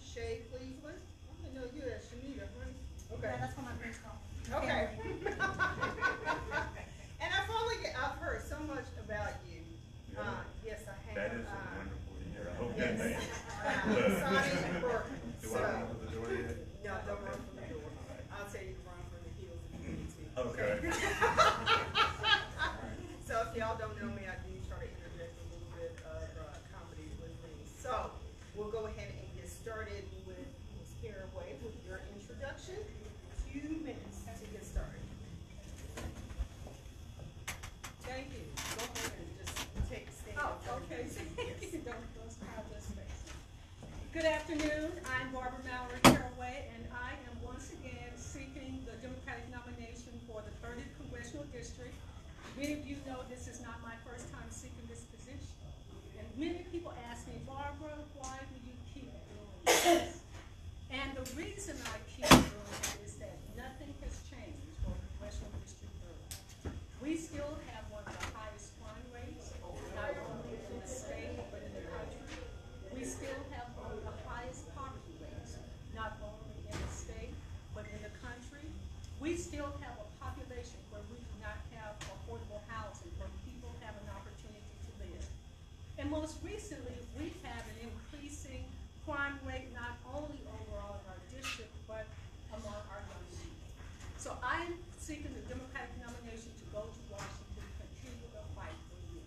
Shay Cleveland. I know you as Shanita, right? Okay. Yeah, that's what my friends call me. Okay. And I've heard so much about you. Yes, I have. That is a wonderful year. I hope that makes Sonny Burton. Do I run for the door yet? No, don't run from the door. I'll tell you to run from the heels if you need to. Okay. So if y'all don't know me, I do try to interject a little bit of comedy with things. So we'll go ahead and get started with Ms. Caraway with your introduction. 2 minutes to get started. Thank you. Go ahead and just take a stand. Oh, okay. Yes. Don't crowd this space. Good afternoon. I'm Barbara Mallory Caraway, and I am once again seeking the Democratic nomination for the 30th Congressional District. Many of you know this is not my first time seeking this position. And many people ask me, Barbara, why do you keep doing this? And the reason I keep doing it is that nothing has changed for Congressional District 30. We still have one of the highest crime rates, not only in the state, but in the country. We still have one of the highest poverty rates, not only in the state, but in the country. We still have a population where we do not have affordable housing, where people have an opportunity to live. And most recently, we have an increasing crime rate, not only overall in our district, but among our young people. So I'm seeking the Democratic nomination to go to Washington to continue the fight for you.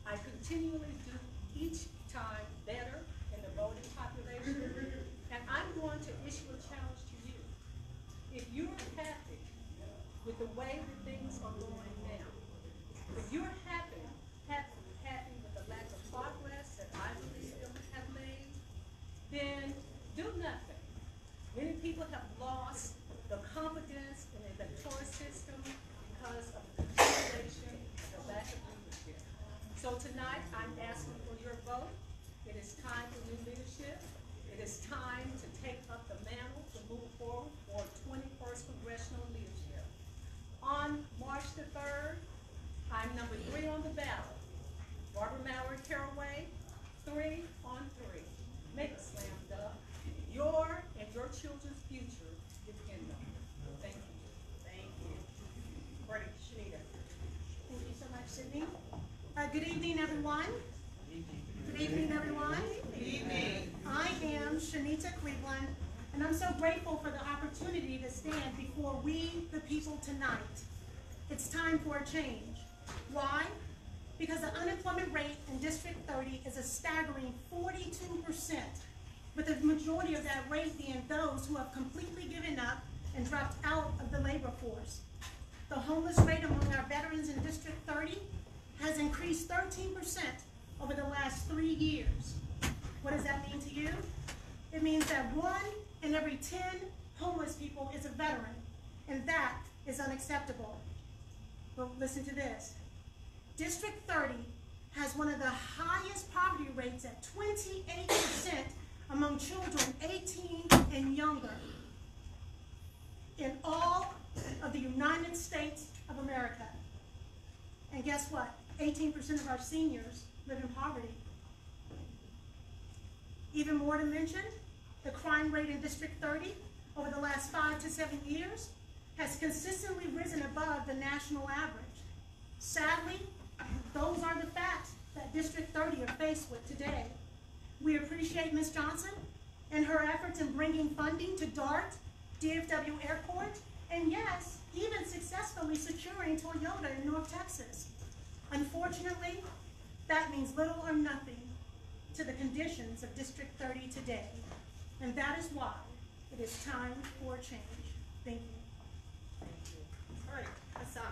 I continually do each time better in the voting population, and I'm going to issue a challenge to you. If you're happy with the way that things are going now, if you're happy with the lack of progress that I believe that we have made, then do nothing. Many people have lost the confidence in the electoral system because of the manipulation and the lack of leadership. So tonight, I'm asking for your vote. It is time for new leadership. It is time to take up the mantle to move forward for 21st Congressional leadership. On March the 3rd, I'm number 3 on the ballot. Barbara Mallory Caraway, 3 on 3. Make a slam dunk. Your and your children's future depend on it. Thank you. Thank you. Ready, Shanita. Thank you so much, Sydney. Good evening, everyone. Good evening, everyone. Good evening. I am Shanita Cleveland, and I'm so grateful for the opportunity to stand before we, the people, tonight. It's time for a change. Why? Because the unemployment rate in District 30 is a staggering 42%, with the majority of that rate being those who have completely given up and dropped out of the labor force. The homeless rate among our veterans in District 30 has increased 13% over the last 3 years. What does that mean to you? It means that 1 in every 10 homeless people is a veteran, and that is unacceptable. But listen to this. District 30 has one of the highest poverty rates at 28% among children 18 and younger in all of the United States of America. And guess what? 18% of our seniors live in poverty. Even more to mention, the crime rate in District 30 over the last 5 to 7 years has consistently risen above the national average. Sadly, those are the facts that District 30 are faced with today. We appreciate Ms. Johnson and her efforts in bringing funding to DART, DFW Airport, and yes, even successfully securing Toyota in North Texas. Unfortunately, that means little or nothing to the conditions of District 30 today. And that is why it is time for a change. Thank you. Thank you. All right, Hassan.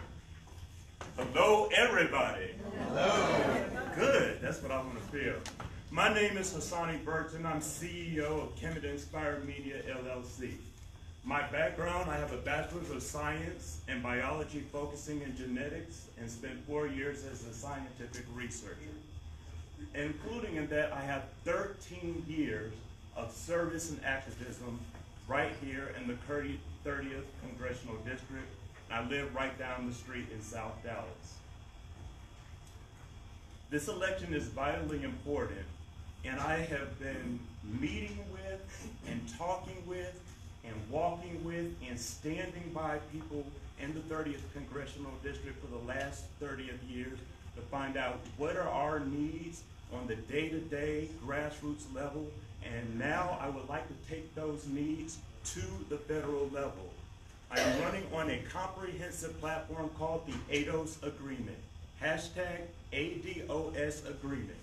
Hello, everybody. Hello. Good. That's what I want to feel. My name is Hassani Burton. I'm CEO of Kemet Inspired Media, LLC. My background, I have a Bachelor's of Science in Biology focusing in genetics and spent 4 years as a scientific researcher. Including in that, I have 13 years of service and activism right here in the 30th Congressional District. I live right down the street in South Dallas. This election is vitally important and I have been meeting with and talking with and walking with and standing by people in the 30th Congressional District for the last 30th years to find out what are our needs on the day-to-day grassroots level, and now I would like to take those needs to the federal level. I am running on a comprehensive platform called the ADOS Agreement, hashtag ADOS Agreement.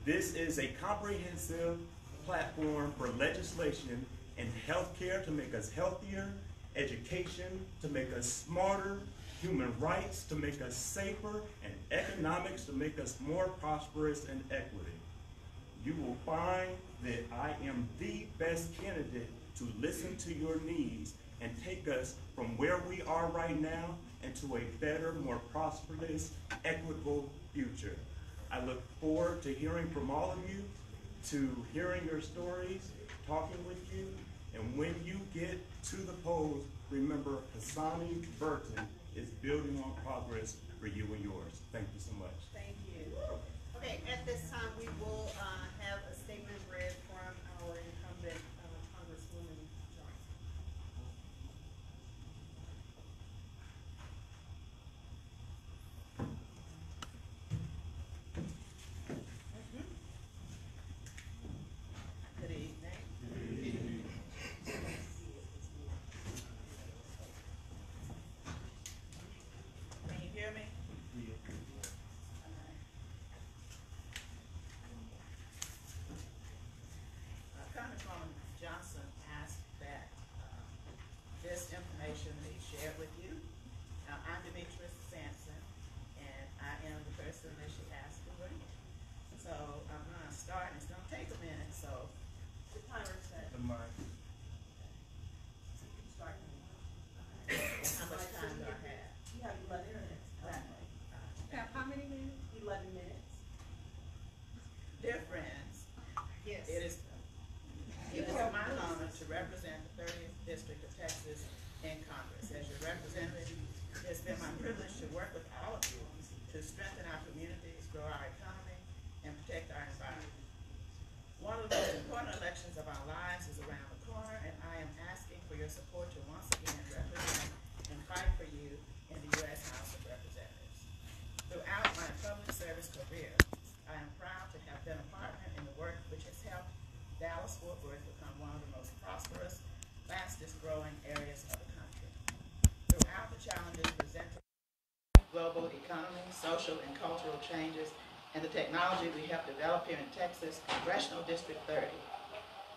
This is a comprehensive platform for legislation in healthcare to make us healthier, education to make us smarter, human rights to make us safer, and economics to make us more prosperous and equity. You will find that I am the best candidate to listen to your needs and take us from where we are right now into a better, more prosperous, equitable future. I look forward to hearing from all of you, to hearing your stories, talking with you, and when you get to the polls, remember Hassani Burton is building on progress for you and yours. Thank you so much. Thank you. Okay, at this time, we will have a statement read from our incumbent Congresswoman Johnson. Good evening. Can you hear me? Congresswoman Johnson asked that this information be shared with you. Now, I'm Demetrius Sampson, and I am the person that she asked to bring it. So I'm going to start, and it's going to take a minute, so the timer set. Start. How much time do I have? You have 11 minutes. Exactly. How many minutes? 11 minutes. Dear friends, Yes. it is my honor to represent the 30th District of Texas in Congress. As your representative, it's been my privilege to work with all of you to strengthen our communities, grow our economy, and protect our environment. One of the most important elections of our lives is around the corner, and I am asking for your support to once again represent and fight for you in the U.S. House of Representatives. Throughout my public service career, I am proud to have been a partner in the work which has helped Dallas-Fort Worth become one of the most prosperous, fastest growing areas of the country. Throughout the challenges presented by global economy, social and cultural changes, and the technology we have developed here in Texas, Congressional District 30,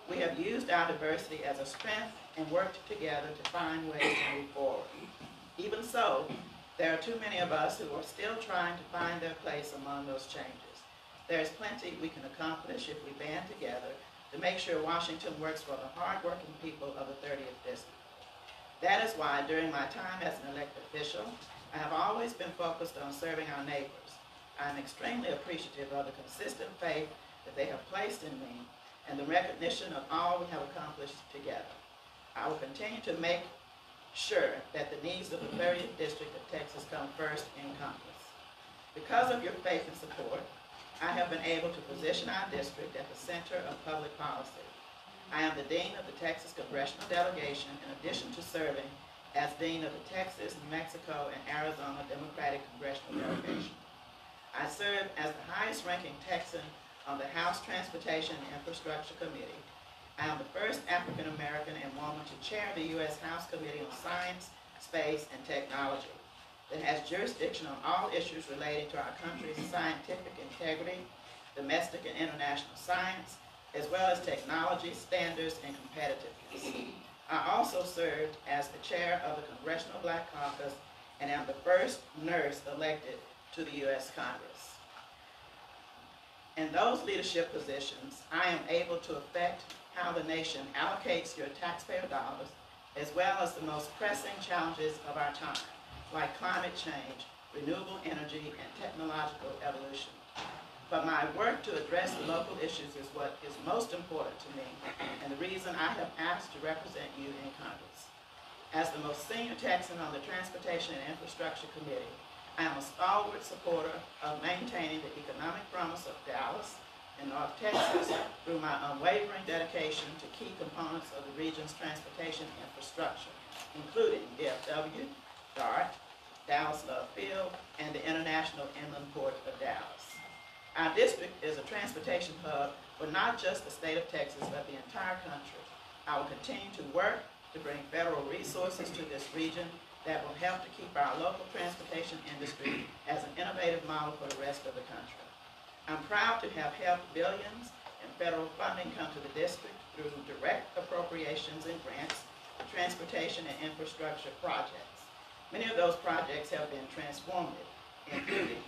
we have used our diversity as a strength and worked together to find ways to move forward. Even so, there are too many of us who are still trying to find their place among those changes. There is plenty we can accomplish if we band together to make sure Washington works for the hardworking people of the 30th District. That is why during my time as an elected official, I have always been focused on serving our neighbors. I am extremely appreciative of the consistent faith that they have placed in me and the recognition of all we have accomplished together. I will continue to make sure that the needs of the 30th District of Texas come first in Congress. Because of your faith and support, I have been able to position our district at the center of public policy. I am the Dean of the Texas Congressional Delegation in addition to serving as Dean of the Texas, New Mexico, and Arizona Democratic Congressional Delegation. I serve as the highest ranking Texan on the House Transportation and Infrastructure Committee. I am the first African American and woman to chair the U.S. House Committee on Science, Space, and Technology that has jurisdiction on all issues relating to our country's scientific integrity, domestic and international science, as well as technology, standards, and competitiveness. I also served as the chair of the Congressional Black Caucus and am the first nurse elected to the U.S. Congress. In those leadership positions, I am able to affect how the nation allocates your taxpayer dollars, as well as the most pressing challenges of our time, like climate change, renewable energy, and technological evolution. But my work to address the local issues is what is most important to me, and the reason I have asked to represent you in Congress. As the most senior Texan on the Transportation and Infrastructure Committee, I am a stalwart supporter of maintaining the economic promise of Dallas, in North Texas through my unwavering dedication to key components of the region's transportation infrastructure, including DFW, DART, Dallas Love Field, and the International Inland Port of Dallas. Our district is a transportation hub for not just the state of Texas, but the entire country. I will continue to work to bring federal resources to this region that will help to keep our local transportation industry as an innovative model for the rest of the country. I'm proud to have helped billions in federal funding come to the district through direct appropriations and grants for transportation and infrastructure projects. Many of those projects have been transformative, including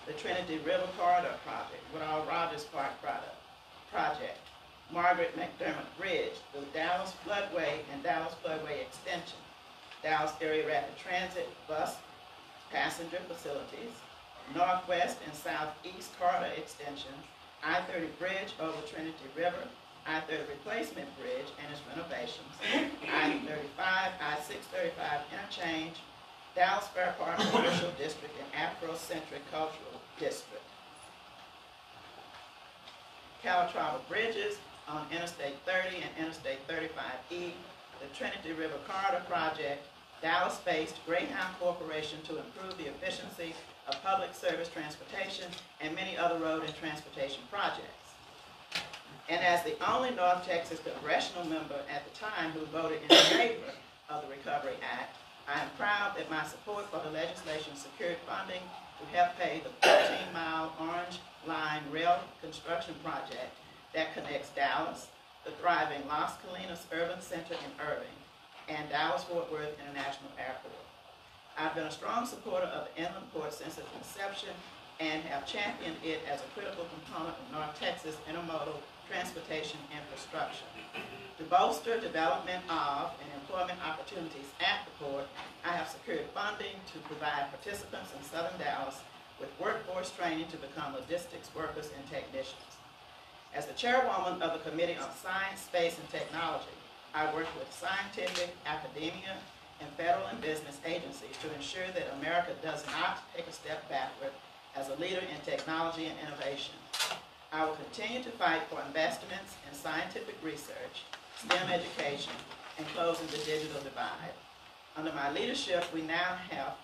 the Trinity River Corridor Project, Woodall Rogers Park Project, Margaret McDermott Bridge, the Dallas Floodway and Dallas Floodway Extension, Dallas Area Rapid Transit Bus Passenger Facilities, Northwest and Southeast Corridor Extension, I-30 Bridge over Trinity River, I-30 Replacement Bridge and its renovations, I-35, I-635 Interchange, Dallas Fair Park Commercial District and Afrocentric Cultural District. Calatrava Bridges on Interstate 30 and Interstate 35E, the Trinity River Corridor Project, Dallas-based Greyhound Corporation to improve the efficiency of public service transportation, and many other road and transportation projects. And as the only North Texas congressional member at the time who voted in favor of the Recovery Act, I am proud that my support for the legislation secured funding to help pay the 14-mile Orange Line rail construction project that connects Dallas, the thriving Las Colinas Urban Center in Irving, and Dallas-Fort Worth International Airport. I've been a strong supporter of the Inland Port since its inception and have championed it as a critical component of North Texas intermodal transportation infrastructure. To bolster development of and employment opportunities at the port, I have secured funding to provide participants in Southern Dallas with workforce training to become logistics workers and technicians. As the chairwoman of the Committee on Science, Space, and Technology, I work with scientific, academia, and federal and business agencies to ensure that America does not take a step backward as a leader in technology and innovation. I will continue to fight for investments in scientific research, STEM education, and closing the digital divide. Under my leadership, we now have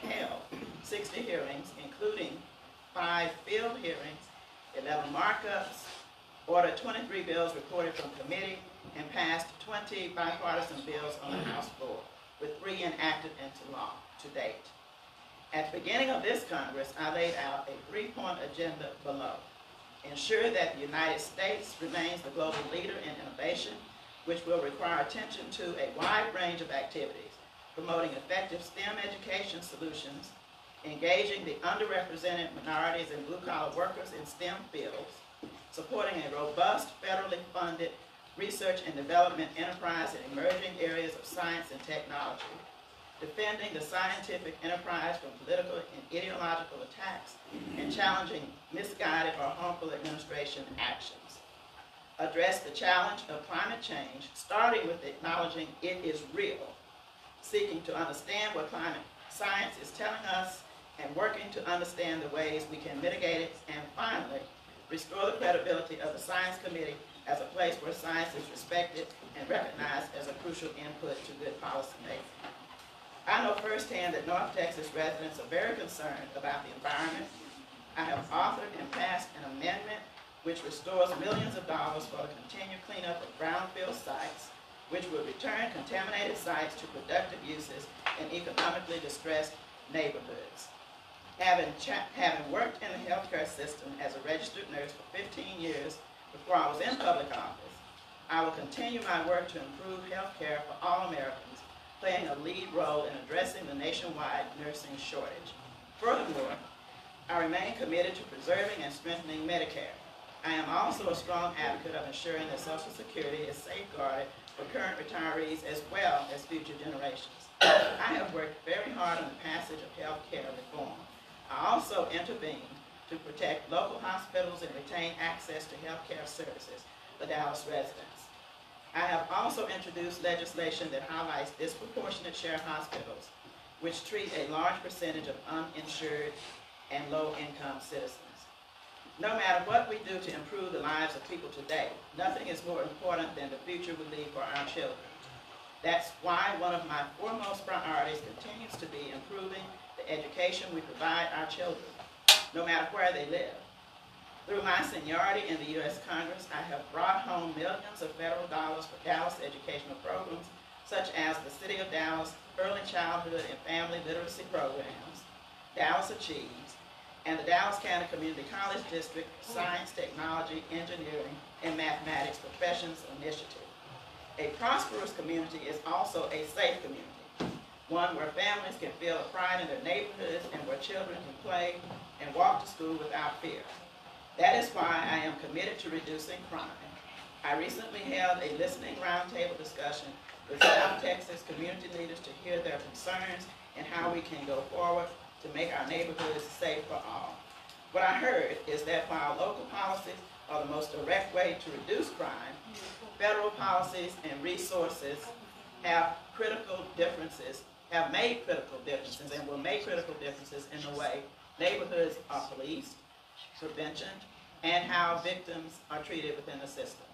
held 60 hearings, including 5 field hearings, 11 markups, ordered 23 bills reported from committee, and passed 20 bipartisan bills on the House floor, with 3 enacted into law to date. At the beginning of this Congress, I laid out a 3-point agenda below. Ensure that the United States remains the global leader in innovation, which will require attention to a wide range of activities, promoting effective STEM education solutions, engaging the underrepresented minorities and blue-collar workers in STEM fields, supporting a robust, federally funded research and development enterprise in emerging areas of science and technology, defending the scientific enterprise from political and ideological attacks, and challenging misguided or harmful administration actions. Address the challenge of climate change, starting with acknowledging it is real, seeking to understand what climate science is telling us, and working to understand the ways we can mitigate it, and finally, restore the credibility of the Science Committee as a place where science is respected and recognized as a crucial input to good policy making. I know firsthand that North Texas residents are very concerned about the environment. I have authored and passed an amendment which restores millions of dollars for the continued cleanup of brownfield sites, which will return contaminated sites to productive uses in economically distressed neighborhoods. Having worked in the healthcare system as a registered nurse for 15 years before I was in public office, I will continue my work to improve healthcare for all Americans, playing a lead role in addressing the nationwide nursing shortage. Furthermore, I remain committed to preserving and strengthening Medicare. I am also a strong advocate of ensuring that Social Security is safeguarded for current retirees as well as future generations. I have worked very hard on the passage of health care reform. I also intervened to protect local hospitals and retain access to health care services for Dallas residents. I have also introduced legislation that highlights disproportionate share hospitals, which treat a large percentage of uninsured and low-income citizens. No matter what we do to improve the lives of people today, nothing is more important than the future we leave for our children. That's why one of my foremost priorities continues to be improving the education we provide our children, no matter where they live. Through my seniority in the U.S. Congress, I have brought home millions of federal dollars for Dallas educational programs, such as the City of Dallas Early Childhood and Family Literacy Programs, Dallas Achieves, and the Dallas County Community College District Science, Technology, Engineering, and Mathematics Professions Initiative. A prosperous community is also a safe community, one where families can feel a pride in their neighborhoods and where children can play and walk to school without fear. That is why I am committed to reducing crime. I recently held a listening roundtable discussion with South Texas community leaders to hear their concerns and how we can go forward to make our neighborhoods safe for all. What I heard is that while local policies are the most direct way to reduce crime, federal policies and resources have made critical differences and will make critical differences in the way neighborhoods are policed, prevention, and how victims are treated within the system.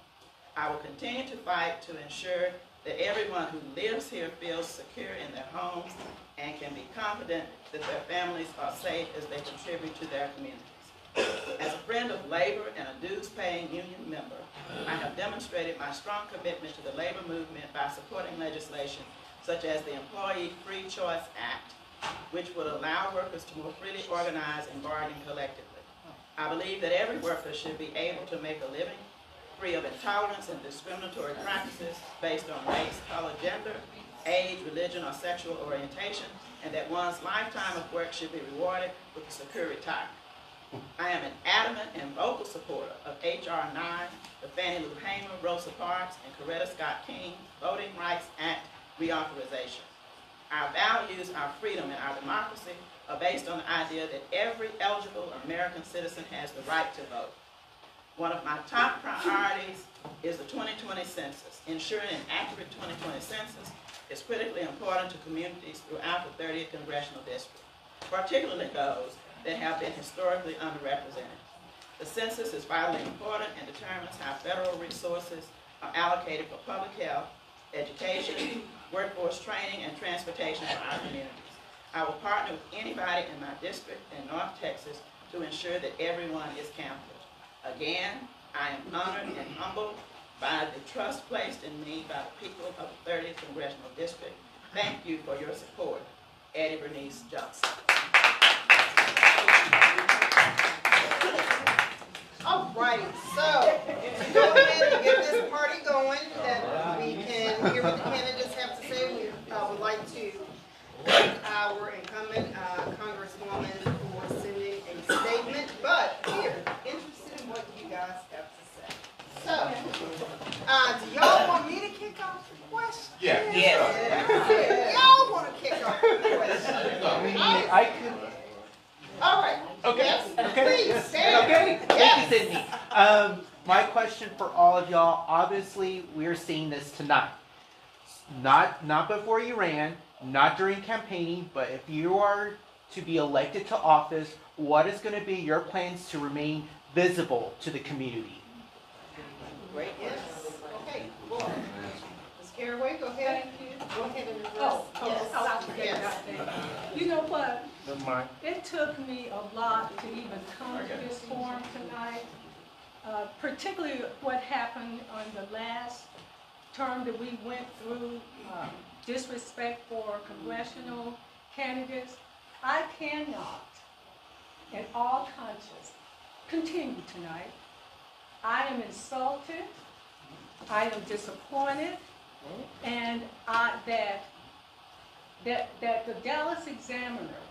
I will continue to fight to ensure that everyone who lives here feels secure in their homes and can be confident that their families are safe as they contribute to their communities. As a friend of labor and a dues-paying union member, I have demonstrated my strong commitment to the labor movement by supporting legislation such as the Employee Free Choice Act, which would allow workers to more freely organize and bargain collectively. I believe that every worker should be able to make a living free of intolerance and discriminatory practices based on race, color, gender, age, religion, or sexual orientation, and that one's lifetime of work should be rewarded with a secure retirement. I am an adamant and vocal supporter of H.R. 9, the Fannie Lou Hamer, Rosa Parks, and Coretta Scott King Voting Rights Act reauthorization. Our values, our freedom, and our democracy are based on the idea that every eligible American citizen has the right to vote. One of my top priorities is the 2020 census. Ensuring an accurate 2020 census is critically important to communities throughout the 30th Congressional District, particularly those that have been historically underrepresented. The census is vitally important and determines how federal resources are allocated for public health, education, workforce training, and transportation for our communities. I will partner with anybody in my district in North Texas to ensure that everyone is counted. Again, I am honored and humbled by the trust placed in me by the people of the 30th Congressional District. Thank you for your support. Eddie Bernice Johnson. All right, so to go ahead and get this party going, that we can hear what the candidates have to say, we would like to thank our incumbent Congresswoman for sending a statement, but here, interested in what you guys have to say. So, do y'all want me to kick off the question? Yeah. Yeah. Y'all want to kick off the question? I could. All right. Okay. Yes, Okay. please, stand. Okay. Yes. Thank you, Sydney. My question for all of y'all, obviously we're seeing this tonight. Not before you ran, not during campaigning, but if you are to be elected to office, what is going to be your plans to remain visible to the community? Great, yes. Okay, boy. Ms. Caraway, go ahead. Thank you. Go ahead and address. Oh, Yes. I forget Yes. about that. You know what? It took me a lot to even come to this forum tonight, particularly what happened on the last term that we went through, disrespect for congressional candidates. I cannot, in all conscience, continue tonight. I am insulted, I am disappointed, and that the Dallas Examiner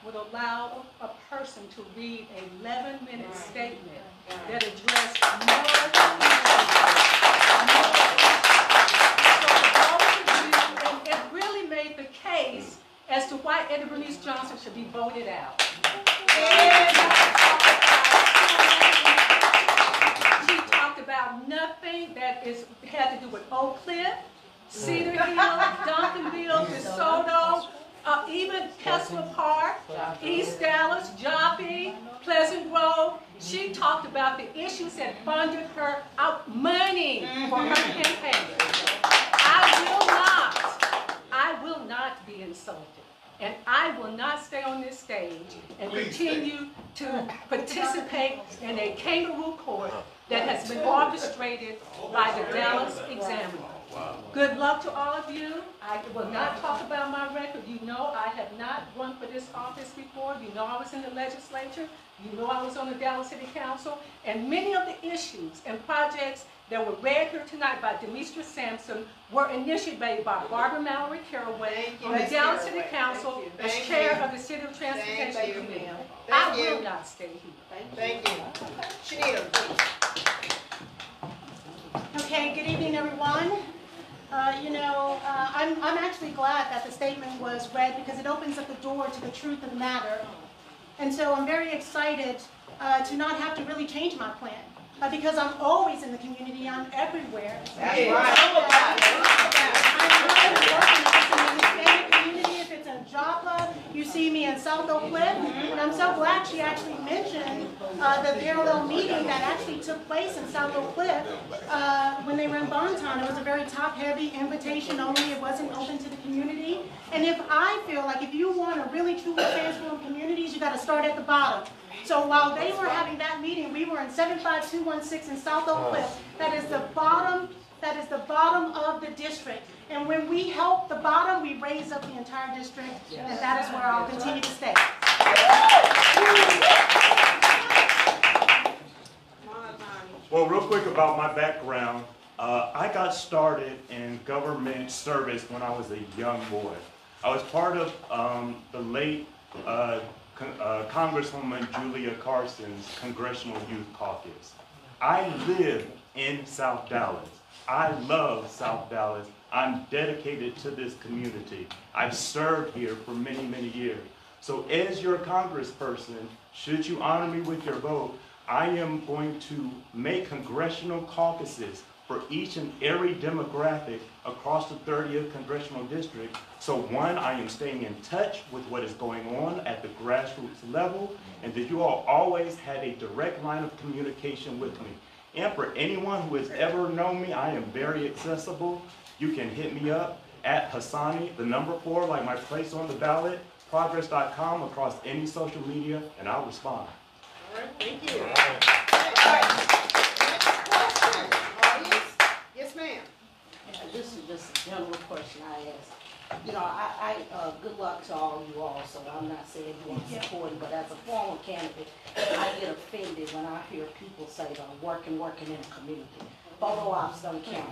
would allow a person to read an 11-minute statement that addressed no and it really made the case as to why Eddie Bernice Johnson should be voted out. And she talked about nothing that had to do with Oak Cliff, Cedar Hill, Duncanville, DeSoto, even Tesla Park, East Dallas, Joppy, Pleasant Grove. She talked about the issues that funded her out money for her campaign. I will not be insulted. And I will not stay on this stage and continue to participate in a kangaroo court that has been orchestrated by the Dallas Examiner. Good luck to all of you. I will not talk about my record. You know I have not run for this office before. You know I was in the legislature. You know I was on the Dallas City Council. And many of the issues and projects that were read here tonight by Demetra Sampson were initiated by Barbara Mallory Caraway on the Dallas City Council as chair of the City of Transportation Committee. I will not stay here. Thank you. Shanita, please. Okay, good evening, everyone. I'm actually glad that the statement was read because it opens up the door to the truth of the matter. And so I'm very excited to not have to really change my plan because I'm always in the community, I'm everywhere. That's right. If it's a Joppa, you see me in South Oak Cliff, and I'm so glad she actually mentioned the parallel meeting that actually took place in South Oak Cliff when they were in Bonton. It was a very top-heavy invitation only. It wasn't open to the community. And if I feel like if you want to really truly transform communities, you got to start at the bottom. So while they were having that meeting, we were in 75216 in South Oak Cliff. That is the bottom of the district. And when we help the bottom, we raise up the entire district, and that is where I'll continue to stay. Well, real quick about my background. I got started in government service when I was a young boy. I was part of the late Congresswoman Julia Carson's Congressional Youth Caucus. I live in South Dallas. I love South Dallas. I'm dedicated to this community. I've served here for many, many years. So as your congressperson, should you honor me with your vote, I am going to make congressional caucuses for each and every demographic across the 30th Congressional District. So one, I am staying in touch with what is going on at the grassroots level, and that you all always had a direct line of communication with me. And for anyone who has ever known me, I am very accessible. You can hit me up at Hassani, the number 4, like my place on the ballot, progress.com, across any social media, and I'll respond. All right, thank you. All right. Next question. Audience? Yes, ma'am. This is just a general question I ask. You know, good luck to all of you all, so I'm not saying who I'm supporting, but as a former candidate, I get offended when I hear people say that I'm working in a community. Photo ops don't count,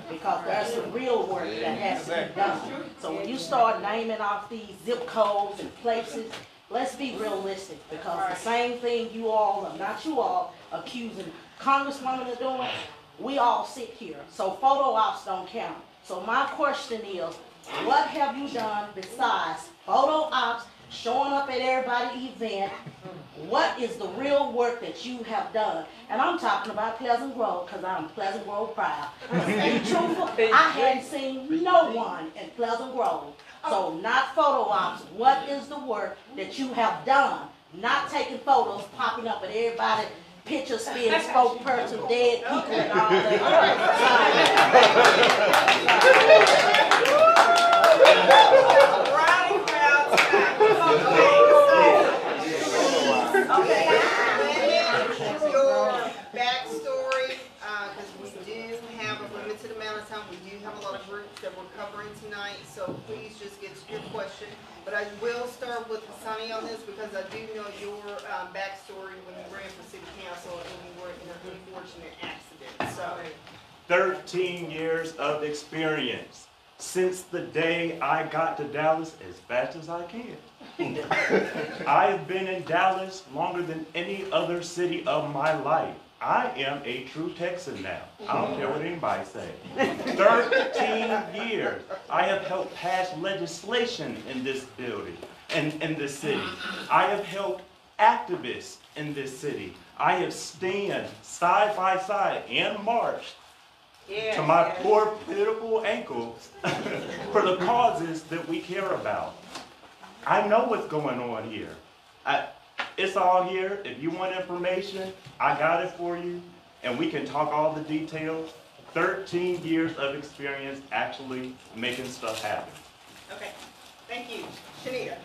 because there's some real work that has to be done. So when you start naming off these zip codes and places, let's be realistic, because the same thing you all, not you all, accusing Congresswoman of doing, we all sit here. So photo ops don't count. So my question is, what have you done besides photo ops, showing up at everybody's event? What is the real work that you have done? And I'm talking about Pleasant Grove, because I'm Pleasant Grove proud. To be truthful, I hadn't seen no one in Pleasant Grove. So not photo ops. What is the work that you have done? Not taking photos, popping up at everybody, picture spin, spokesperson, dead people, and all Your backstory, because we do have a limited amount of time. We do have a lot of groups that we're covering tonight, so please just get to your question. But I will start with Hassani on this because I do know your backstory when you ran for city council and you were in an unfortunate accident. So 13 years of experience since the day I got to Dallas as fast as I can. I have been in Dallas longer than any other city of my life. I am a true Texan now. I don't care what anybody say. 13 years. I have helped pass legislation in this building, in this city. I have helped activists in this city. I have stand side by side and marched to my poor, pitiful ankles for the causes that we care about. I know what's going on here. It's all here. If you want information, I got it for you, and we can talk all the details. 13 years of experience actually making stuff happen. Okay, thank you. Shanita.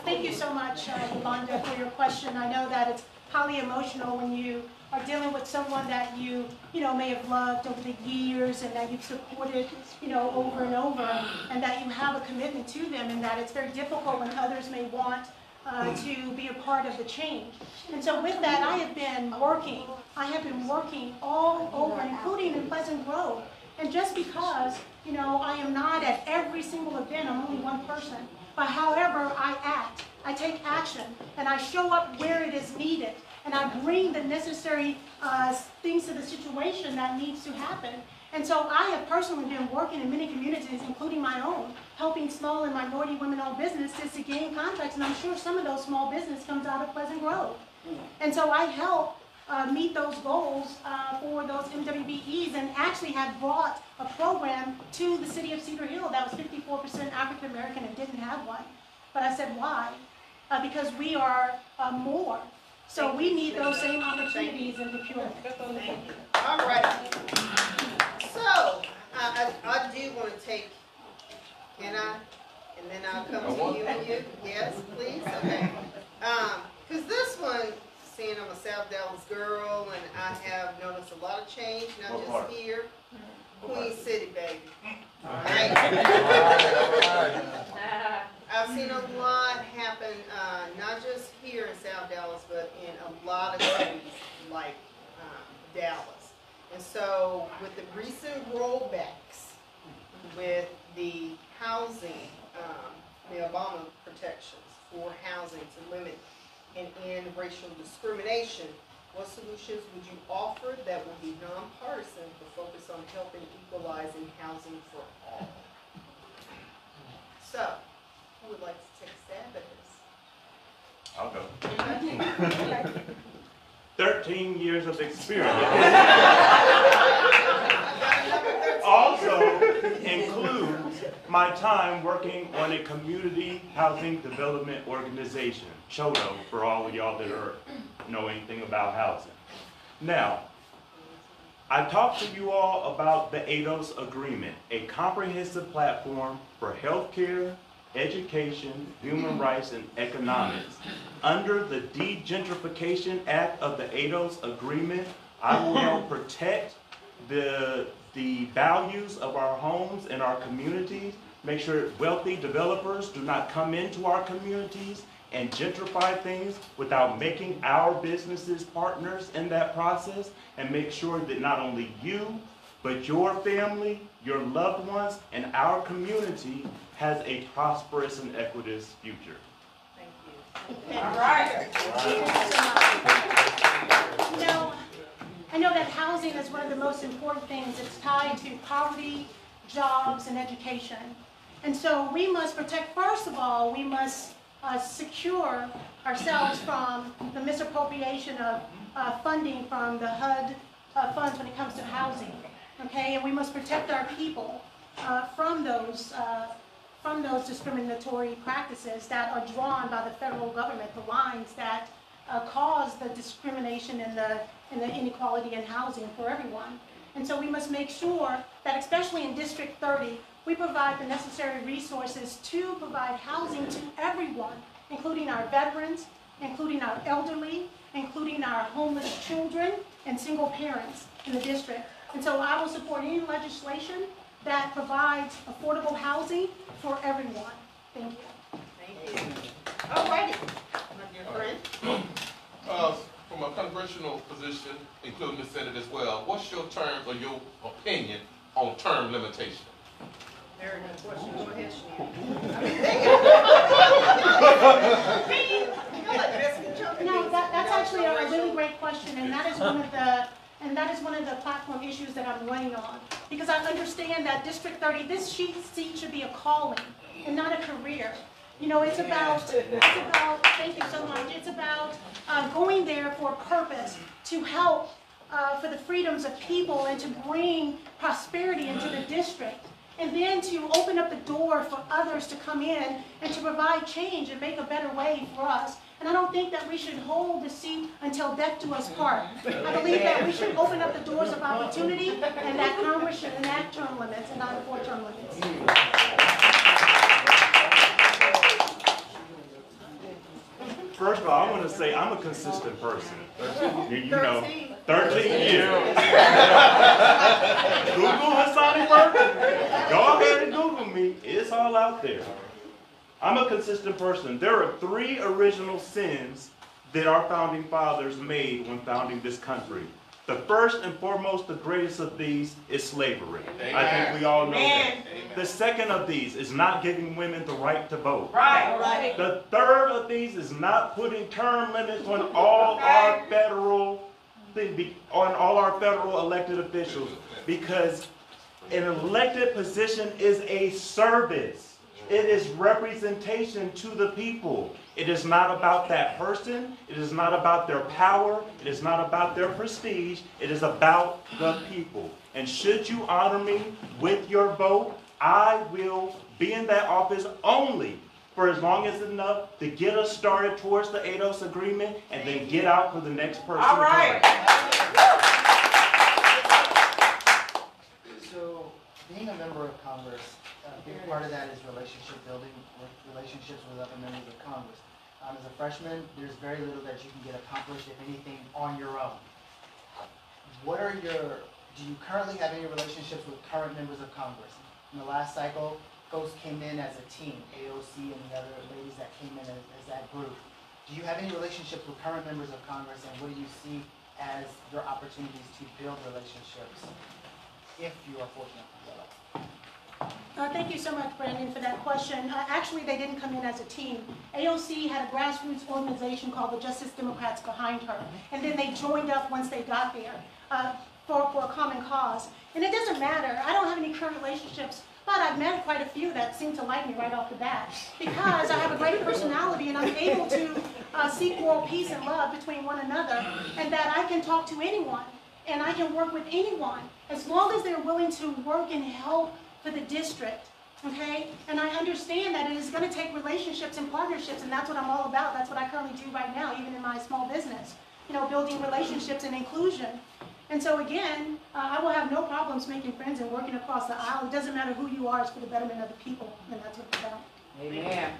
Thank you so much, Yolanda, for your question. I know that it's highly emotional when you are dealing with someone that you may have loved over the years and that you've supported, over and over, and that you have a commitment to them, and that it's very difficult when others may want to be a part of the change. And so with that, I have been working all over, including in Pleasant Grove. And just because, I am not at every single event, I'm only one person, but however I act, I take action, and I show up where it is needed, and I bring the necessary things to the situation that needs to happen. And so I have personally been working in many communities, including my own, helping small and minority women-owned businesses to gain contracts, and I'm sure some of those small business comes out of Pleasant Grove. And so I help meet those goals for those MWBEs, and actually have brought a program to the city of Cedar Hill that was 54% African American and didn't have one. But I said, why? Because we are more. So we need those same opportunities in procurement. Thank you. All right. So, I do want to take, can I? And then I'll come to you and you. Yes, please? Okay. Because this one, seeing I'm a South Dallas girl, and I have noticed a lot of change, not just here. Queen City, baby. All right. I've seen a lot happen, not just here in South Dallas, but in a lot of cities like Dallas. And so with the recent rollbacks with the housing, the Obama protections for housing to limit and end racial discrimination, what solutions would you offer that would be nonpartisan but focus on helping equalizing housing for all? So, who would like to take a stab at this? I'll go. 13 years of experience. Also includes my time working on a community housing development organization, CHODO, for all of y'all that know anything about housing. Now, I talked to you all about the ADOS agreement, a comprehensive platform for healthcare, education, human rights, and economics. Under the De-Gentrification Act of the ADOS agreement, I will help protect the values of our homes and our communities, make sure wealthy developers do not come into our communities and gentrify things without making our businesses partners in that process, and make sure that not only you, but your family, your loved ones, and our community has a prosperous and equitable future. Thank you. All right. I know that housing is one of the most important things. It's tied to poverty, jobs, and education. And so we must protect, first of all, we must secure ourselves from the misappropriation of funding from the HUD funds when it comes to housing. Okay, and we must protect our people from those discriminatory practices that are drawn by the federal government, the lines that cause the discrimination and the inequality in housing for everyone. And so we must make sure that, especially in District 30, we provide the necessary resources to provide housing to everyone, including our veterans, including our elderly, including our homeless children and single parents in the district. And so I will support any legislation that provides affordable housing for everyone. Thank you. Thank you. All righty. My dear friend. From a congressional position, including the Senate as well, what's your term or your opinion on term limitation? Very good question. Go ahead, Shanita. No, that's actually a really great question, and that is one of the platform issues that I'm running on, because I understand that District 30, this seat should be a calling and not a career. You know, it's about, thank you so much, it's about going there for a purpose, to help for the freedoms of people and to bring prosperity into the district. and then to open up the door for others to come in and to provide change and make a better way for us. And I don't think that we should hold the seat until death do us part. I believe that we should open up the doors of opportunity, and that Congress should enact term limits and not enforce term limits. First of all, I want to say I'm a consistent person. You know, 13 years. Google Hassani Burton. Go ahead and Google me. It's all out there. I'm a consistent person. There are 3 original sins that our founding fathers made when founding this country. The first and foremost, the greatest of these is slavery. Amen. I think we all know that. Amen. The second of these is not giving women the right to vote. Right. The third of these is not putting term limits on all our federal elected officials, because an elected position is a service. It is representation to the people. It is not about that person. It is not about their power. It is not about their prestige. It is about the people. And should you honor me with your vote, I will be in that office only for as long as enough to get us started towards the ADOS agreement and then get out for the next person. All right. So, being a member of Congress, a big part of that is relationship building, relationships with other members of Congress. As a freshman, there's very little that you can get accomplished, if anything, on your own. Do you currently have any relationships with current members of Congress? In the last cycle, folks came in as a team, AOC and the other ladies that came in as that group. Do you have any relationships with current members of Congress, and what do you see as your opportunities to build relationships if you are fortunate to do that? Thank you so much, Brandon, for that question. Actually, they didn't come in as a team. AOC had a grassroots organization called the Justice Democrats behind her, and then they joined up once they got there for a common cause. And it doesn't matter. I don't have any current relationships, but I've met quite a few that seem to like me right off the bat because I have a great personality and I'm able to seek world peace and love between one another, and that I can talk to anyone and I can work with anyone as long as they're willing to work and help for the district, okay? And I understand that it is going to take relationships and partnerships, and that's what I'm all about. That's what I currently do right now, even in my small business, you know, building relationships and inclusion. And so again, I will have no problems making friends and working across the aisle. It doesn't matter who you are, it's for the betterment of the people, and that's what it's about. Amen.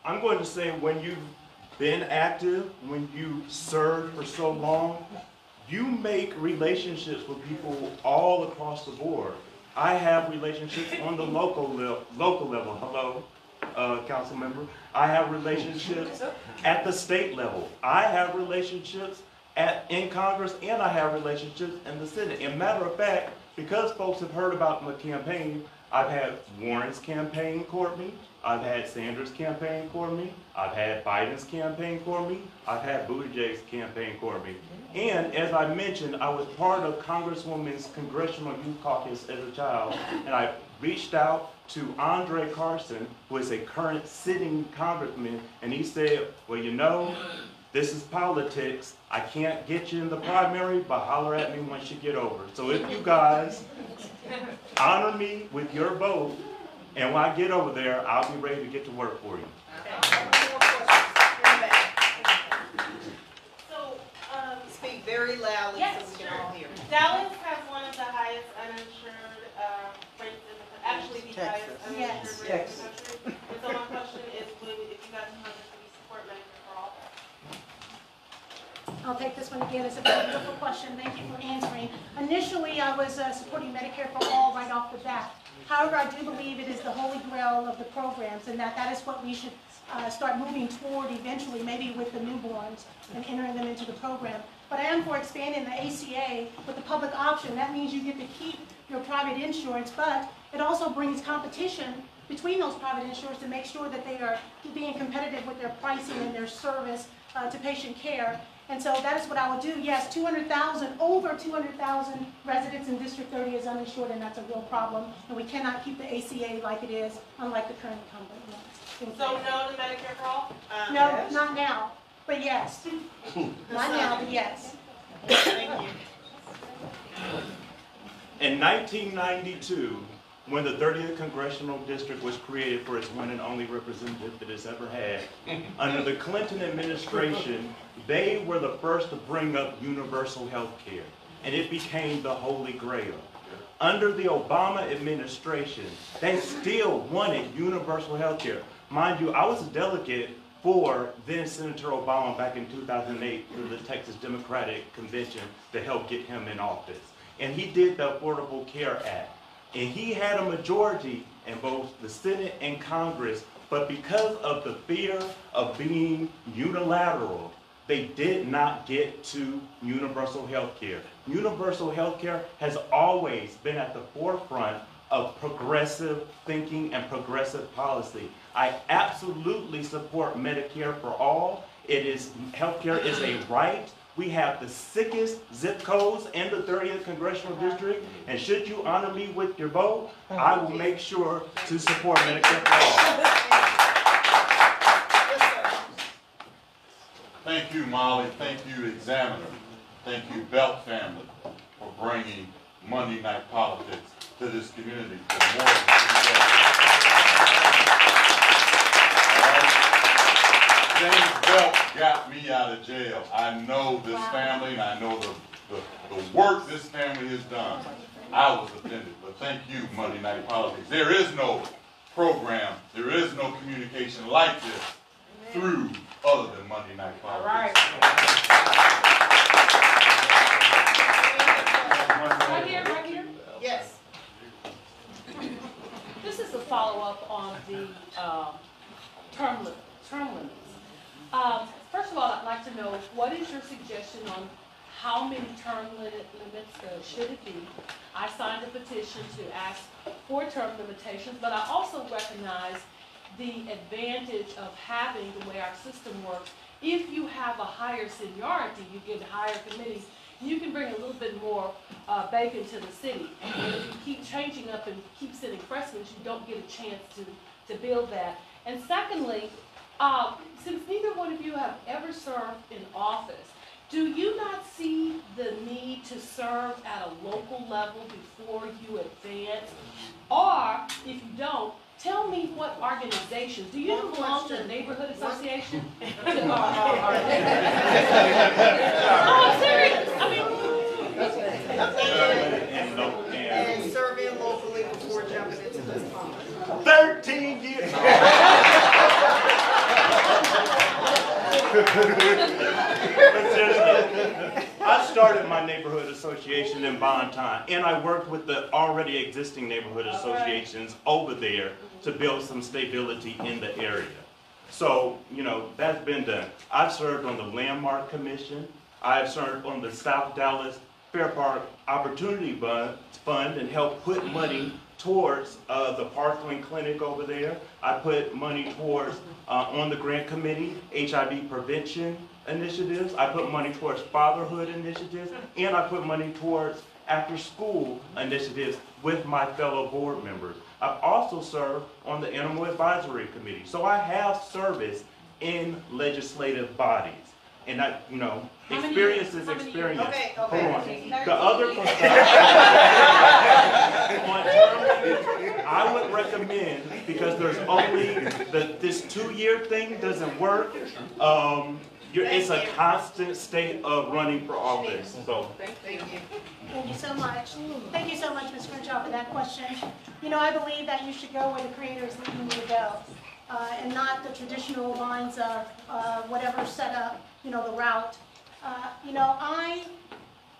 I'm going to say, when you've been active, when you served for so long, you make relationships with people all across the board. I have relationships on the local level. Hello, council member. I have relationships at the state level. I have relationships in Congress, and I have relationships in the Senate. And matter of fact, because folks have heard about my campaign, I've had Warren's campaign court me. I've had Sanders' campaign court me. I've had Biden's campaign court me. I've had Buttigieg's campaign court me. And as I mentioned, I was part of Congresswoman's Congressional Youth Caucus as a child, and I reached out to Andre Carson, who is a current sitting congressman, and he said, well, you know, this is politics. I can't get you in the primary, but holler at me once you get over. So if you guys honor me with your vote, and when I get over there, I'll be ready to get to work for you. Speak very loudly yes, so we can all hear. Dallas has one of the highest uninsured rates in the country, actually the highest uninsured rates in the country. And so my question is, if you guys in Congress, would you support Medicare for all? I'll take this one again. It's a very beautiful question. Thank you for answering. Initially, I was supporting Medicare for all right off the bat. However, I do believe it is the holy grail of the programs, and that is what we should start moving toward eventually, maybe with the newborns and entering them into the program. But I am for expanding the ACA with the public option. That means you get to keep your private insurance, but it also brings competition between those private insurers to make sure that they are being competitive with their pricing and their service to patient care. And so that is what I will do. Yes, 200,000, over 200,000 residents in District 30 is uninsured, and that's a real problem. And we cannot keep the ACA like it is, unlike the current incumbent. So no to Medicare for all? No, yes. Not now, but yes. Not now, but yes. Thank you. And 1992, when the 30th Congressional District was created for its one and only representative it has ever had, under the Clinton administration, they were the first to bring up universal health care, and it became the Holy Grail. Under the Obama administration, they still wanted universal health care. Mind you, I was a delegate for then Senator Obama back in 2008 through the Texas Democratic Convention to help get him in office. And he did the Affordable Care Act. And he had a majority in both the Senate and Congress, but because of the fear of being unilateral, they did not get to universal health care. Universal health care has always been at the forefront of progressive thinking and progressive policy. I absolutely support Medicare for all. Healthcare is a right. We have the sickest zip codes in the 30th Congressional District, and should you honor me with your vote, I will make sure to support Medicare for all. Thank you, Molly. Thank you, Examiner. Thank you, Belt family, for bringing Monday Night Politics to this community for more than 2 days. James Belt got me out of jail. I know this family, and I know the work this family has done. I was offended, but thank you, Monday Night Politics. There is no program, there is no communication like this through other than Monday Night Politics. All right. Right here. Yes. This is a follow-up on the term limits. First of all, I'd like to know, what is your suggestion on how many term limits should it be? I signed a petition to ask for term limitations, but I also recognize the advantage of having the way our system works. If you have a higher seniority, you get higher committees, you can bring a little bit more bacon to the city. And if you keep changing up and keep setting precedents, you don't get a chance to build that. And secondly, since neither one of you have ever served in office, do you not see the need to serve at a local level before you advance? Or, if you don't, tell me what organizations. Do you belong to a neighborhood association? Oh, I'm serious. I mean, And serving locally before jumping into this pond. 13 years. I started my neighborhood association in Bonton, and I worked with the already existing neighborhood associations over there to build some stability in the area. So, you know, that's been done. I've served on the Landmark Commission. I've served on the South Dallas Fair Park Opportunity Fund and helped put money towards the Parkland Clinic over there. I put money towards, on the grant committee, HIV prevention initiatives. I put money towards fatherhood initiatives, and I put money towards after-school initiatives with my fellow board members. I've also served on the Animal Advisory Committee. So I have service in legislative bodies. And I, you know, experience is experience. Okay. Hold on. The other I would recommend, because there's only, this 2-year thing doesn't work. It's a constant state of running for office. So. Thank you. Thank you so much. Thank you so much, Ms. Crenshaw, for that question. You know, I believe that you should go where the Creator is leading you to go, and not the traditional lines of whatever set up, you know, the route. You know, I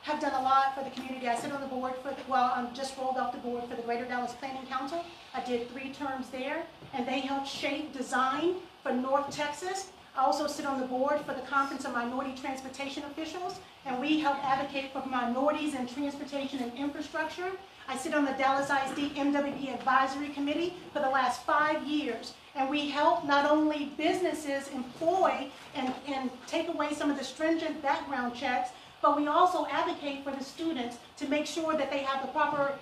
have done a lot for the community. I sit on the board for, I'm just rolled off the board for the Greater Dallas Planning Council. I did 3 terms there, and they helped shape design for North Texas. I also sit on the board for the Conference of Minority Transportation Officials, and we help advocate for minorities in transportation and infrastructure. I sit on the Dallas ISD MWB Advisory Committee for the last 5 years, and we help not only businesses employ and take away some of the stringent background checks, but we also advocate for the students to make sure that they have the proper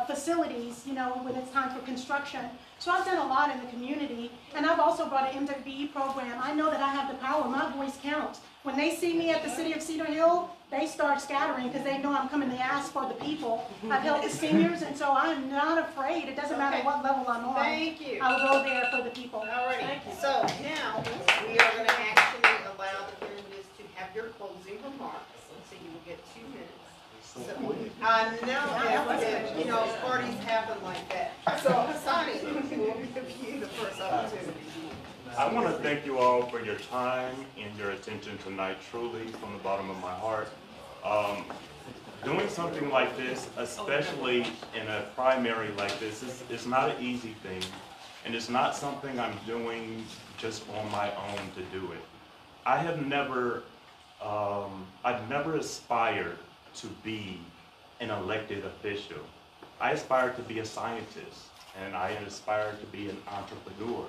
facilities, you know, when it's time for construction. So I've done a lot in the community, and I've also brought an MWBE program. I know that I have the power. My voice counts. When they see me at the City of Cedar Hill they start scattering because they know I'm coming to ask for the people. I've helped the seniors, and so I'm not afraid. It doesn't matter what level I'm on. Thank you. I'll go there for the people. Alrighty, so now we are going to actually allow the candidates to have your closing remarks. So you will get 2 minutes. So, I know that, you know, parties happen like that. So Hassani, we'll give you the first opportunity. I want to thank you all for your time and your attention tonight, truly, from the bottom of my heart. Doing something like this, especially in a primary like this, is not an easy thing, and it's not something I'm doing just on my own to do it. I've never aspired to be an elected official. I aspire to be a scientist, and I aspire to be an entrepreneur.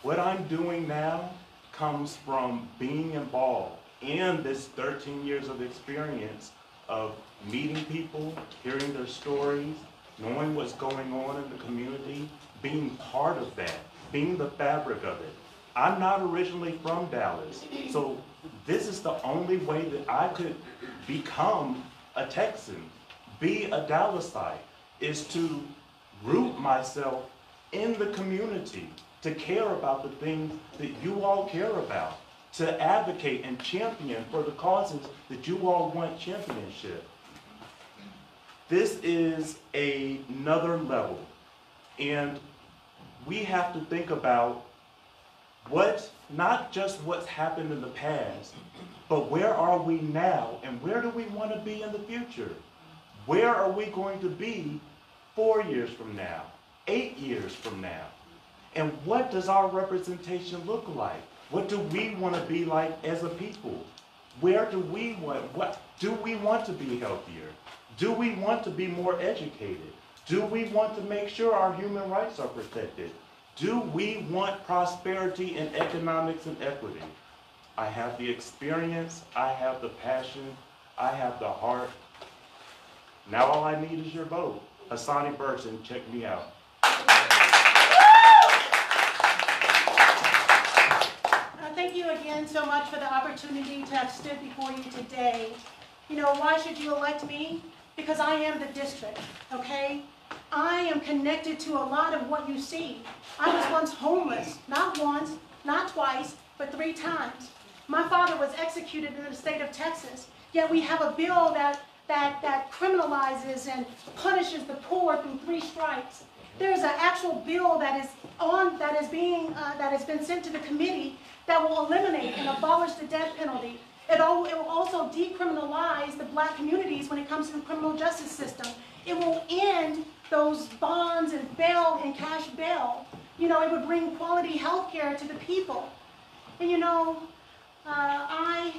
What I'm doing now comes from being involved in this 13 years of experience of meeting people, hearing their stories, knowing what's going on in the community, being part of that, being the fabric of it. I'm not originally from Dallas, so this is the only way that I could become a Texan, be a Dallasite, is to root myself in the community, to care about the things that you all care about, to advocate and champion for the causes that you all want championship. This is another level, and we have to think about not just what's happened in the past, but where are we now, and where do we want to be in the future? Where are we going to be 4 years from now, 8 years from now? And what does our representation look like? What do we want to be like as a people? Where do we want, what do we want to be healthier? Do we want to be more educated? Do we want to make sure our human rights are protected? Do we want prosperity in economics and equity? I have the experience, I have the passion, I have the heart. Now all I need is your vote. Hassani Burton, check me out. Thank you again so much for the opportunity to have stood before you today. You know, why should you elect me? Because I am the district, okay? I am connected to a lot of what you see. I was once homeless, not once, not twice, but 3 times. My father was executed in the state of Texas, yet we have a bill that criminalizes and punishes the poor through 3 strikes. There's an actual bill that has been sent to the committee that will eliminate and abolish the death penalty. It will also decriminalize the black communities when it comes to the criminal justice system. It will end those bonds and bail and cash bail. You know, it would bring quality health care to the people. And you know, I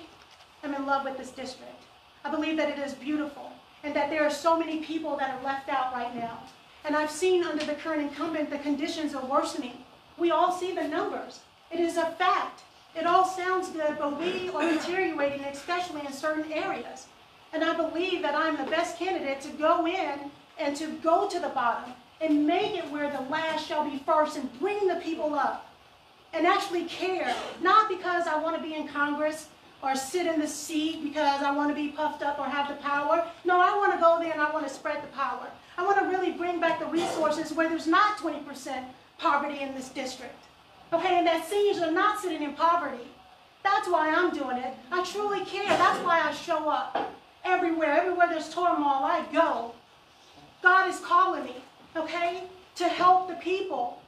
am in love with this district. I believe that it is beautiful and that there are so many people that are left out right now. And I've seen under the current incumbent the conditions are worsening. We all see the numbers. It is a fact. It all sounds good, but we are deteriorating, especially in certain areas. And I believe that I'm the best candidate to go in and to go to the bottom and make it where the last shall be first and bring the people up and actually care. Not because I want to be in Congress or sit in the seat because I want to be puffed up or have the power. No, I want to go there and I want to spread the power. I want to really bring back the resources where there's not 20% poverty in this district. Okay, and that seniors are not sitting in poverty. That's why I'm doing it. I truly care. That's why I show up everywhere. Everywhere there's turmoil, I go. God is calling me, okay, to help the people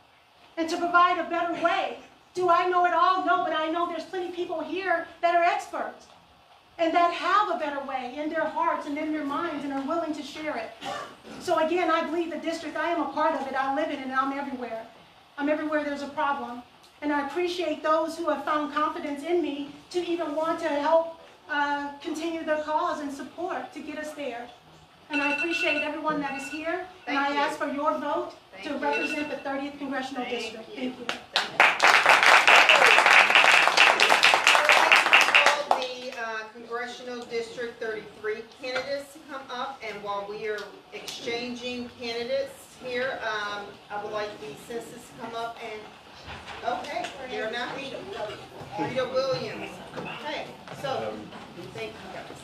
and to provide a better way. Do I know it all? No, but I know there's plenty of people here that are experts and that have a better way in their hearts and in their minds and are willing to share it. So again, I believe the district, I am a part of it. I live in it and I'm everywhere. I'm everywhere there's a problem. And I appreciate those who have found confidence in me to even want to help continue the cause and support to get us there. And I appreciate everyone that is here. And I ask for your vote to represent the 30th Congressional District. Thank you. Congressional District 33 candidates to come up, and while we are exchanging candidates here, I would like the census to come up and, okay, they're not Rita Williams. Okay, so, thank you guys.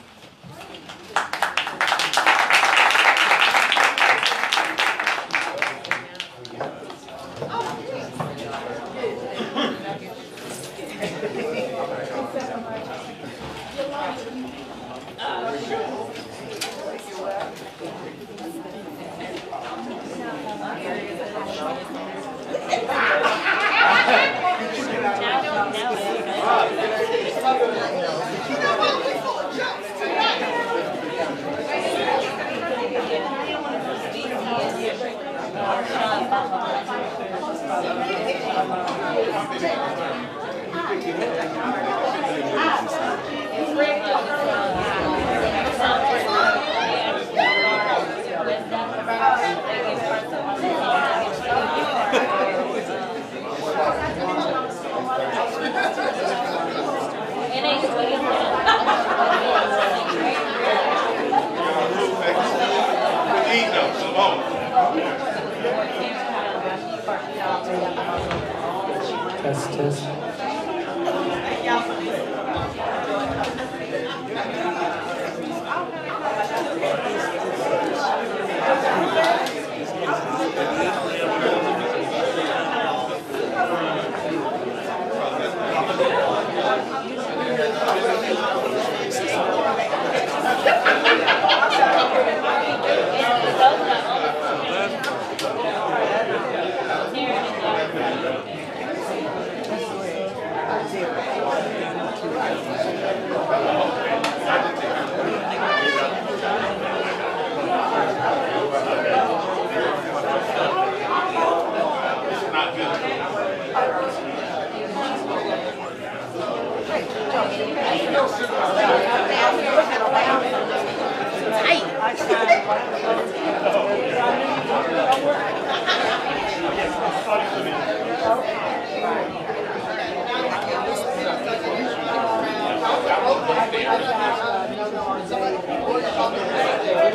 Test, test.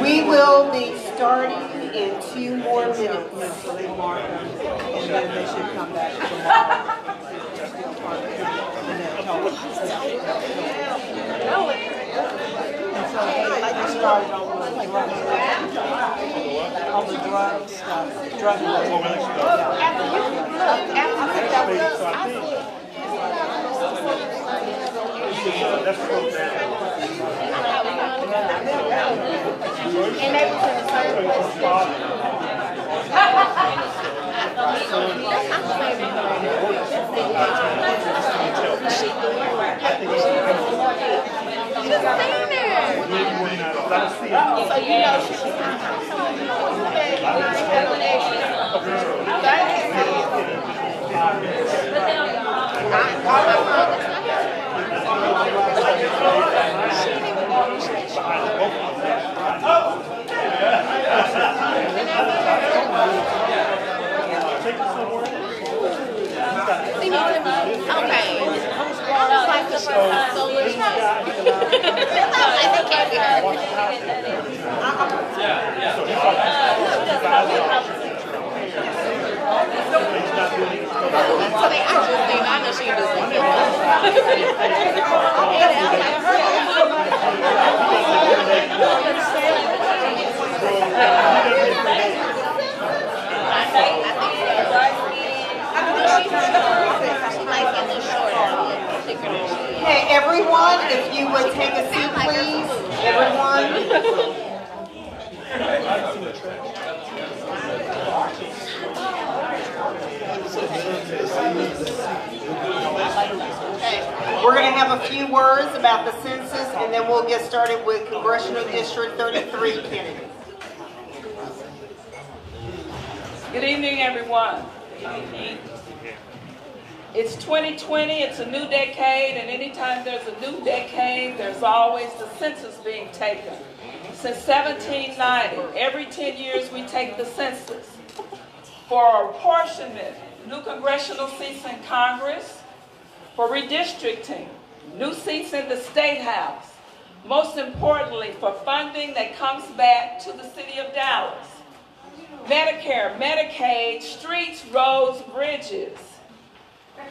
We will be starting in 2 more minutes. So they mark them, and then they should come back tomorrow. And so they started on the drug stuff, drug related. And they was in the same place. So you know she's Hey, everyone, if you would take a seat, please. Everyone. We're going to have a few words about the census, and then we'll get started with Congressional District 33 candidates. Good evening, everyone. It's 2020, it's a new decade, and anytime there's a new decade, there's always the census being taken. Since 1790, every 10 years we take the census. For apportionment, new congressional seats in Congress, for redistricting, new seats in the State House, most importantly, for funding that comes back to the city of Dallas. Medicare, Medicaid, streets, roads, bridges,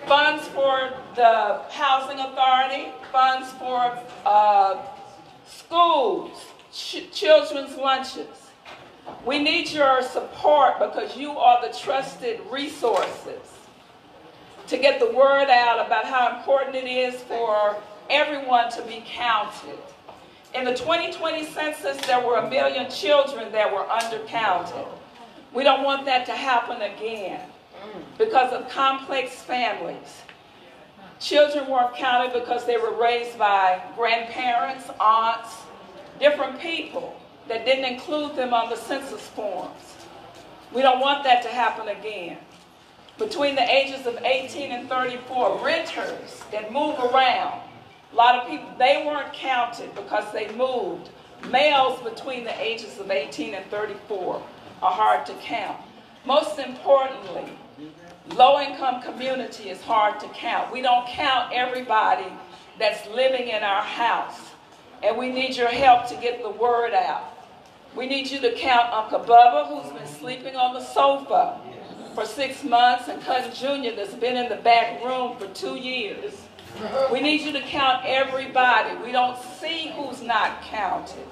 funds for the Housing Authority, funds for schools, children's lunches. We need your support because you are the trusted resources to get the word out about how important it is for everyone to be counted. In the 2020 census, there were 1 million children that were undercounted. We don't want that to happen again because of complex families. Children weren't counted because they were raised by grandparents, aunts, different people that didn't include them on the census forms. We don't want that to happen again. between the ages of 18 and 34, renters that move around. A lot of people, they weren't counted because they moved. Males between the ages of 18 and 34 are hard to count. Most importantly, low-income community is hard to count. We don't count everybody that's living in our house. And we need your help to get the word out. We need you to count Uncle Bubba, who's been sleeping on the sofa for 6 months, and Cousin Junior that's been in the back room for 2 years. We need you to count everybody. We don't see who's not counted.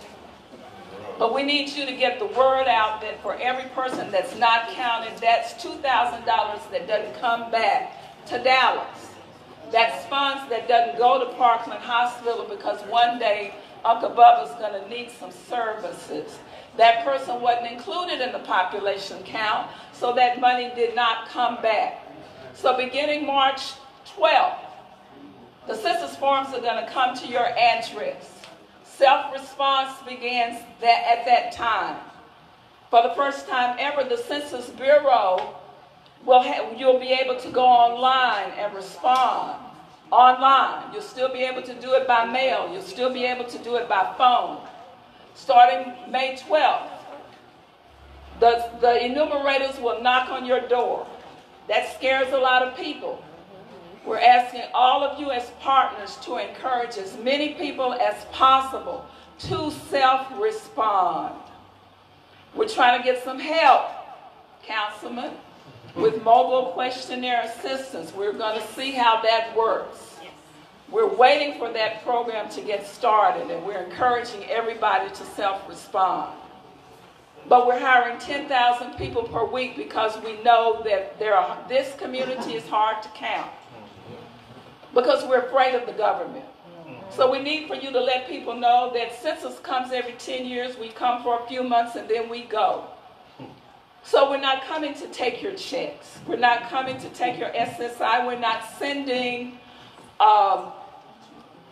But we need you to get the word out that for every person that's not counted, that's $2,000 that doesn't come back to Dallas. That's funds that doesn't go to Parkland Hospital because one day Uncle Bubba's going to need some services. That person wasn't included in the population count, so that money did not come back. So beginning March 12th, the census forms are going to come to your address. Self-response begins at that time. For the first time ever, the Census Bureau you'll be able to go online and respond. Online. You'll still be able to do it by mail. You'll still be able to do it by phone. Starting May 12th, the enumerators will knock on your door. That scares a lot of people. We're asking all of you as partners to encourage as many people as possible to self-respond. We're trying to get some help, Councilman, with mobile questionnaire assistance. We're going to see how that works. We're waiting for that program to get started, and we're encouraging everybody to self-respond. But we're hiring 10,000 people per week because we know that this community is hard to count because we're afraid of the government. So we need for you to let people know that census comes every 10 years. We come for a few months and then we go. So we're not coming to take your checks. We're not coming to take your SSI. We're not sending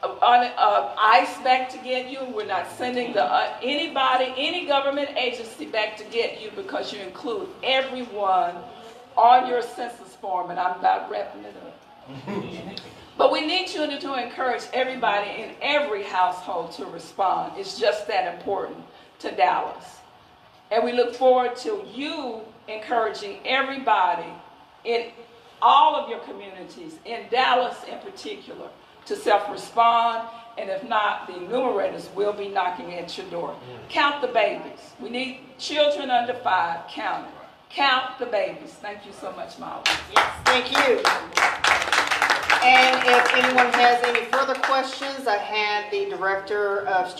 ICE back to get you. We're not sending any government agency back to get you because you include everyone on your census form, and I'm about wrapping it up. But we need you to encourage everybody in every household to respond. It's just that important to Dallas. And we look forward to you encouraging everybody in all of your communities, in Dallas in particular, to self-respond. And if not, the enumerators will be knocking at your door. Count the babies. We need children under 5 counted. Count the babies. Thank you so much, Molly. Yes, thank you. And if anyone has any further questions, I had the Director of